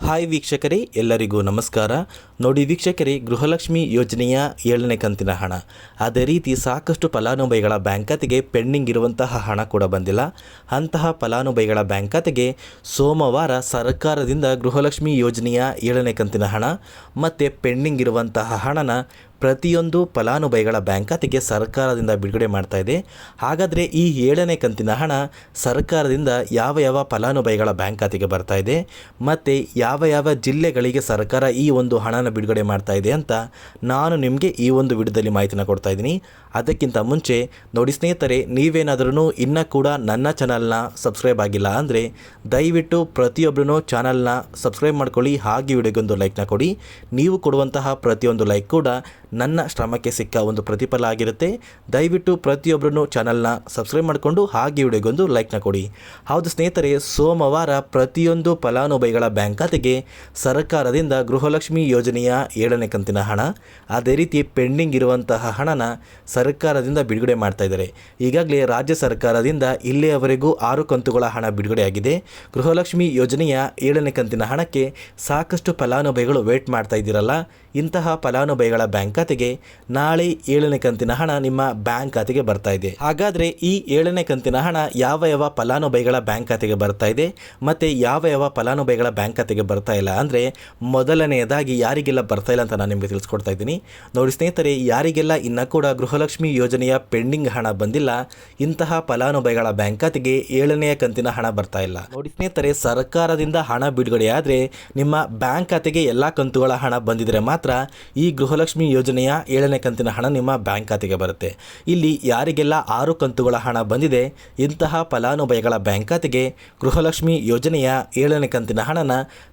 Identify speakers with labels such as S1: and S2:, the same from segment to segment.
S1: Hi ವೀಕ್ಷಕರೇ, ಎಲ್ಲರಿಗೂ ನಮಸ್ಕಾರ. ನೋಡಿ ವೀಕ್ಷಕರೇ, ಗೃಹಲಕ್ಷ್ಮಿ ಯೋಜನೆಯ 7ನೇ ಕಂತಿನ ಹಣ, ಅದೇ ರೀತಿ ಸಾಕಷ್ಟು ಫಲಾನುಭವಿಗಳ ಬ್ಯಾಂಕ್ ಖಾತೆಗೆ ಪೆಂಡಿಂಗ್ ಇರುವಂತಹ ಹಣ ಕೂಡ ಬಂದಿಲ್ಲ. ಅಂತಹ ಫಲಾನುಭವಿಗಳ ಬ್ಯಾಂಕ್ ಖಾತೆಗೆ ಸೋಮವಾರ ಸರ್ಕಾರದಿಂದ ಗೃಹಲಕ್ಷ್ಮಿ ಯೋಜನೆಯ 7ನೇ ಕಂತಿನ ಹಣ ಮತ್ತು ಪೆಂಡಿಂಗ್ ಇರುವಂತಹ ಹಣನ ಪ್ರತಿಯೊಂದು ಫಲಾನುಭವಿಗಳ ಬ್ಯಾಂಕ್ ಖಾತೆಗೆ ಸರ್ಕಾರದಿಂದ ಬಿಡುಗಡೆ ಮಾಡ್ತಾ ಇದೆ. ಹಾಗಾದರೆ ಈ 7ನೇ ಕಂತಿನ ಹಣ ಸರ್ಕಾರದಿಂದ ಯಾವ ಯಾವ ಫಲಾನುಭವಿಗಳ ಬ್ಯಾಂಕ್ ಖಾತೆಗೆ ಬರ್ತಾ ಇದೆ ಮತ್ತು ಯಾವ ಯಾವ ಜಿಲ್ಲೆಗಳಿಗೆ ಸರ್ಕಾರ ಈ ಒಂದು ಹಣನ ಬಿಡುಗಡೆ ಮಾಡ್ತಾ ಇದೆ ಅಂತ ನಾನು ನಿಮಗೆ ಈ ಒಂದು ವಿಡಿಯೋದಲ್ಲಿ ಮಾಹಿತಿನ ಕೊಡ್ತಾ ಇದ್ದೀನಿ. ಅದಕ್ಕಿಂತ ಮುಂಚೆ ನೋಡಿ ಸ್ನೇಹಿತರೆ, ನೀವೇನಾದ್ರೂ ಇನ್ನೂ ಕೂಡ ನನ್ನ ಚಾನಲ್ನ ಸಬ್ಸ್ಕ್ರೈಬ್ ಆಗಿಲ್ಲ ಅಂದರೆ ದಯವಿಟ್ಟು ಪ್ರತಿಯೊಬ್ಬರೂ ಚಾನಲ್ನ ಸಬ್ಸ್ಕ್ರೈಬ್ ಮಾಡ್ಕೊಳ್ಳಿ. ಹಾಗೆ ವಿಡಿಯೋಗೊಂದು ಲೈಕ್ನ ಕೊಡಿ. ನೀವು ಕೊಡುವಂತಹ ಪ್ರತಿಯೊಂದು ಲೈಕ್ ಕೂಡ ನನ್ನ ಶ್ರಮಕ್ಕೆ ಸಿಕ್ಕ ಒಂದು ಪ್ರತಿಫಲ ಆಗಿರುತ್ತೆ. ದಯವಿಟ್ಟು ಪ್ರತಿಯೊಬ್ಬರೂ ಚಾನಲ್ನ ಸಬ್ಸ್ಕ್ರೈಬ್ ಮಾಡಿಕೊಂಡು ಹಾಗೆ ವಿಡಿಯೋಗೊಂದು ಲೈಕ್ನ ಕೊಡಿ. ಹೌದು ಸ್ನೇಹಿತರೆ, ಸೋಮವಾರ ಪ್ರತಿಯೊಂದು ಫಲಾನುಭವಿಗಳ ಬ್ಯಾಂಕ್ ಖಾತೆಗೆ ಸರ್ಕಾರದಿಂದ ಗೃಹಲಕ್ಷ್ಮಿ ಯೋಜನೆಯ 7ನೇ ಕಂತಿನ ಹಣ, ಅದೇ ರೀತಿ ಪೆಂಡಿಂಗ್ ಇರುವಂತಹ ಹಣನ ಸರ್ಕಾರದಿಂದ ಬಿಡುಗಡೆ ಮಾಡ್ತಾ ಇದ್ದಾರೆ. ಈಗಾಗಲೇ ರಾಜ್ಯ ಸರ್ಕಾರದಿಂದ ಇಲ್ಲಿಯವರೆಗೂ 6 ಕಂತುಗಳ ಹಣ ಬಿಡುಗಡೆಯಾಗಿದೆ. ಗೃಹಲಕ್ಷ್ಮಿ ಯೋಜನೆಯ 7ನೇ ಕಂತಿನ ಹಣಕ್ಕೆ ಸಾಕಷ್ಟು ಫಲಾನುಭವಿಗಳು ವೇಟ್ ಮಾಡ್ತಾ ಇದ್ದೀರಲ್ಲ, ಇಂತಹ ಫಲಾನುಭವಿಗಳ ಬ್ಯಾಂಕ್ ಖಾತೆಗೆ ನಾಳೆ 7ನೇ ಕಂತಿನ ಹಣ ನಿಮ್ಮ ಬ್ಯಾಂಕ್ ಖಾತೆಗೆ ಬರ್ತಾ ಇದೆ. ಹಾಗಾದರೆ ಈ 7ನೇ ಕಂತಿನ ಹಣ ಯಾವ ಯಾವ ಫಲಾನುಭವಿಗಳ ಬ್ಯಾಂಕ್ ಖಾತೆಗೆ ಬರ್ತಾ ಇದೆ ಮತ್ತು ಯಾವ ಯಾವ ಫಲಾನುಭವಿಗಳ ಬ್ಯಾಂಕ್ ಖಾತೆಗೆ ಬರ್ತಾ ಇಲ್ಲ ಅಂದರೆ, ಮೊದಲನೆಯದಾಗಿ ಯಾರಿಗೆಲ್ಲ ಬರ್ತಾ ಇಲ್ಲ ಅಂತ ನಾನು ನಿಮಗೆ ತಿಳಿಸ್ಕೊಡ್ತಾ ಇದ್ದೀನಿ. ನೋಡಿ ಸ್ನೇಹಿತರೆ, ಯಾರಿಗೆಲ್ಲ ಇನ್ನೂ ಕೂಡ ಗೃಹಲಕ್ಷ್ಮಿ ಯೋಜನೆಯ ಪೆಂಡಿಂಗ್ ಹಣ ಬಂದಿಲ್ಲ, ಇಂತಹ ಫಲಾನುಭವಿಗಳ ಬ್ಯಾಂಕ್ ಖಾತೆಗೆ 7ನೇ ಕಂತಿನ ಹಣ ಬರ್ತಾ ಇಲ್ಲ. ನೋಡಿ ಸ್ನೇಹಿತರೆ, ಸರ್ಕಾರದಿಂದ ಹಣ ಬಿಡುಗಡೆ ಆದರೆ ನಿಮ್ಮ ಬ್ಯಾಂಕ್ ಖಾತೆಗೆ ಎಲ್ಲ ಕಂತುಗಳ ಹಣ ಬಂದಿದ್ರೆ ಮಾತ್ರ ಈ ಗೃಹಲಕ್ಷ್ಮಿ ಯೋಜನೆಯ 7ನೇ ಕಂತಿನ ಹಣ ನಿಮ್ಮ ಬ್ಯಾಂಕ್ ಖಾತೆಗೆ ಬರುತ್ತೆ. ಇಲ್ಲಿ ಯಾರಿಗೆಲ್ಲ 6 ಕಂತುಗಳ ಹಣ ಬಂದಿದೆ, ಇಂತಹ ಫಲಾನುಭವಿಗಳ ಬ್ಯಾಂಕ್ ಖಾತೆಗೆ ಗೃಹಲಕ್ಷ್ಮಿ ಯೋಜನೆಯ 7ನೇ ಕಂತಿನ ಹಣನ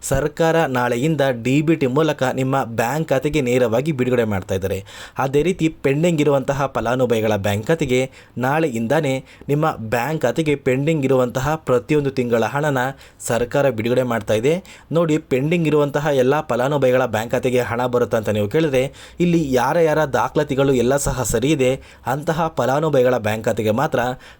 S1: ಸರ್ಕಾರ ನಾಳೆಯಿಂದ DBT ಮೂಲಕ ನಿಮ್ಮ ಬ್ಯಾಂಕ್ ಖಾತೆಗೆ ನೇರವಾಗಿ ಬಿಡುಗಡೆ ಮಾಡ್ತಾ ಇದ್ದಾರೆ. ಅದೇ ರೀತಿ ಪೆಂಡಿಂಗ್ ಇರುವಂತಹ ಫಲಾನುಭವಿಗಳ ಬ್ಯಾಂಕ್ ಖಾತೆಗೆ ನಾಳೆಯಿಂದಾನೇ ನಿಮ್ಮ ಬ್ಯಾಂಕ್ ಖಾತೆಗೆ ಪೆಂಡಿಂಗ್ ಇರುವಂತಹ ಪ್ರತಿಯೊಂದು ತಿಂಗಳ ಹಣನ ಸರ್ಕಾರ ಬಿಡುಗಡೆ ಮಾಡ್ತಾ ಇದೆ. ನೋಡಿ, ಪೆಂಡಿಂಗ್ ಇರುವಂತಹ ಎಲ್ಲ ಫಲಾನುಭವಿಗಳ ಬ್ಯಾಂಕ್ ಖಾತೆಗೆ ಹಣ ಬರುತ್ತೆ ಅಂತ ನೀವು ಕೇಳಿದ್ರೆ, ಇಲ್ಲಿ ಯಾರ ದಾಖಲಾತಿಗಳು ಎಲ್ಲ ಸಹ ಸರಿ ಇದೆ ಅಂತಹ ಫಲಾನುಭವಿಗಳ ಬ್ಯಾಂಕ್ ಖಾತೆಗೆ ಮಾತ್ರ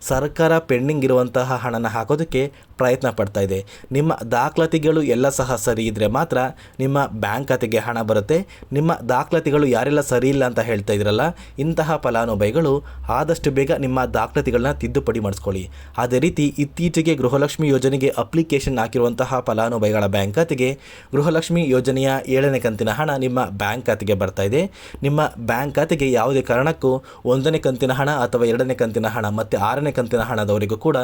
S1: ಸರ್ಕಾರ ಪೆಂಡಿಂಗ್ ಇರುವಂತಹ ಹಣನ ಹಾಕೋದಕ್ಕೆ ಪ್ರಯತ್ನ ಪಡ್ತಾ ಇದೆ. ನಿಮ್ಮ ದಾಖಲಾತಿಗಳು ಎಲ್ಲ ಸಹ ಸರಿ ಇದ್ದರೆ ಮಾತ್ರ ನಿಮ್ಮ ಬ್ಯಾಂಕ್ ಖಾತೆಗೆ ಹಣ ಬರುತ್ತೆ. ನಿಮ್ಮ ದಾಖಲಾತಿಗಳು ಯಾರೆಲ್ಲ ಸರಿ ಇಲ್ಲ ಅಂತ ಹೇಳ್ತಾ ಇದ್ರಲ್ಲ, ಇಂತಹ ಫಲಾನುಭವಿಗಳು ಆದಷ್ಟು ಬೇಗ ನಿಮ್ಮ ದಾಖಲಾತಿಗಳನ್ನ ತಿದ್ದುಪಡಿ ಮಾಡಿಸ್ಕೊಳ್ಳಿ. ಅದೇ ರೀತಿ ಇತ್ತೀಚೆಗೆ ಗೃಹಲಕ್ಷ್ಮಿ ಯೋಜನೆಗೆ ಅಪ್ಲಿಕೇಶನ್ ಹಾಕಿರುವಂತಹ ಫಲಾನುಭವಿಗಳ ಬ್ಯಾಂಕ್ ಖಾತೆಗೆ ಗೃಹಲಕ್ಷ್ಮಿ ಯೋಜನೆಯ 7ನೇ ಕಂತಿನ ಹಣ ನಿಮ್ಮ ಬ್ಯಾಂಕ್ ಖಾತೆಗೆ ಬರ್ತಾ ಇದೆ. ನಿಮ್ಮ ಬ್ಯಾಂಕ್ ಖಾತೆಗೆ ಯಾವುದೇ ಕಾರಣಕ್ಕೂ 1ನೇ ಕಂತಿನ ಹಣ ಅಥವಾ 2ನೇ ಕಂತಿನ ಹಣ ಮತ್ತು 6ನೇ ಕಂತಿನ ಹಣದವರೆಗೂ ಕೂಡ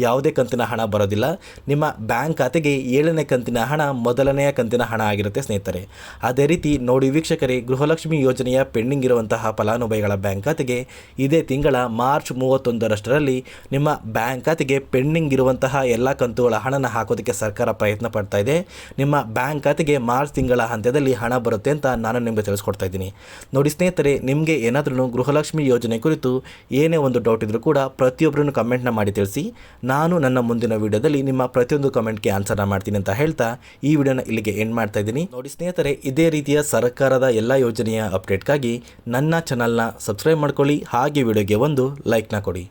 S1: ಯಾವುದೇ ಕಂತಿನ ಹಣ ಬರೋದಿಲ್ಲ. ನಿಮ್ಮ ಬ್ಯಾಂಕ್ ಖಾತೆಗೆ 7ನೇ ಕಂತಿನ ಹಣ ಮೊದಲನೆಯ ಕಂತಿನ ಹಣ ಆಗಿರುತ್ತೆ ಸ್ನೇಹಿತರೆ. ಅದೇ ರೀತಿ ನೋಡಿ ವೀಕ್ಷಕರೇ, ಗೃಹಲಕ್ಷ್ಮಿ ಯೋಜನೆಯ ಪೆಂಡಿಂಗ್ ಇರುವಂತಹ ಫಲಾನುಭವಿಗಳ ಬ್ಯಾಂಕ್ ಖಾತೆಗೆ ಇದೇ ತಿಂಗಳ ಮಾರ್ಚ್ 31ರಷ್ಟರಲ್ಲಿ ನಿಮ್ಮ ಬ್ಯಾಂಕ್ ಖಾತೆಗೆ ಪೆಂಡಿಂಗ್ ಇರುವಂತಹ ಎಲ್ಲ ಕಂತುಗಳ ಹಣನ ಹಾಕೋದಕ್ಕೆ ಸರ್ಕಾರ ಪ್ರಯತ್ನ ಪಡ್ತಾ ಇದೆ. ನಿಮ್ಮ ಬ್ಯಾಂಕ್ ಖಾತೆಗೆ ಮಾರ್ಚ್ ತಿಂಗಳ ಹಂತದಲ್ಲಿ ಹಣ ಬರುತ್ತೆ ಅಂತ ನಾನು ನಿಮಗೆ ತಿಳಿಸ್ಕೊಡ್ತಾ ಇದ್ದೀನಿ. ನೋಡಿ ಸ್ನೇಹಿತರೆ, ನಿಮಗೆ ಏನಾದ್ರೂ ಗೃಹಲಕ್ಷ್ಮಿ ಯೋಜನೆ ಕುರಿತು ಏನೇ ಒಂದು ಡೌಟ್ ಇದ್ರೂ ಕೂಡ ಪ್ರತಿಯೊಬ್ಬರನ್ನು ಕಮೆಂಟ್ನ ಮಾಡಿ ತಿಳಿಸಿ. ನಾನು ನನ್ನ ಮುಂದಿನ ವಿಡಿಯೋದಲ್ಲಿ ನಿಮ್ಮ ಪ್ರತಿಯೊಂದು ಕಮೆಂಟ್ಗೆ ಆನ್ಸರ್ನ ಮಾಡ್ತೀನಿ ಅಂತ ಹೇಳ್ತಾ ಈ ವಿಡಿಯೋನ ಇಲ್ಲಿಗೆ ಎಂಡ್ ಮಾಡ್ತಾ ಇದ್ದೀನಿ. ನೋಡಿ ಸ್ನೇಹಿತರೆ, ಇದೇ ರೀತಿಯ ಸರ್ಕಾರದ ಎಲ್ಲ ಯೋಜನೆಯ ಅಪ್ಡೇಟ್ಗಾಗಿ ನನ್ನ ಚಾನಲ್ನ ಸಬ್ಸ್ಕ್ರೈಬ್ ಮಾಡ್ಕೊಳ್ಳಿ. ಹಾಗೆ ವಿಡಿಯೋಗೆ ಒಂದು ಲೈಕ್ನ ಕೊಡಿ.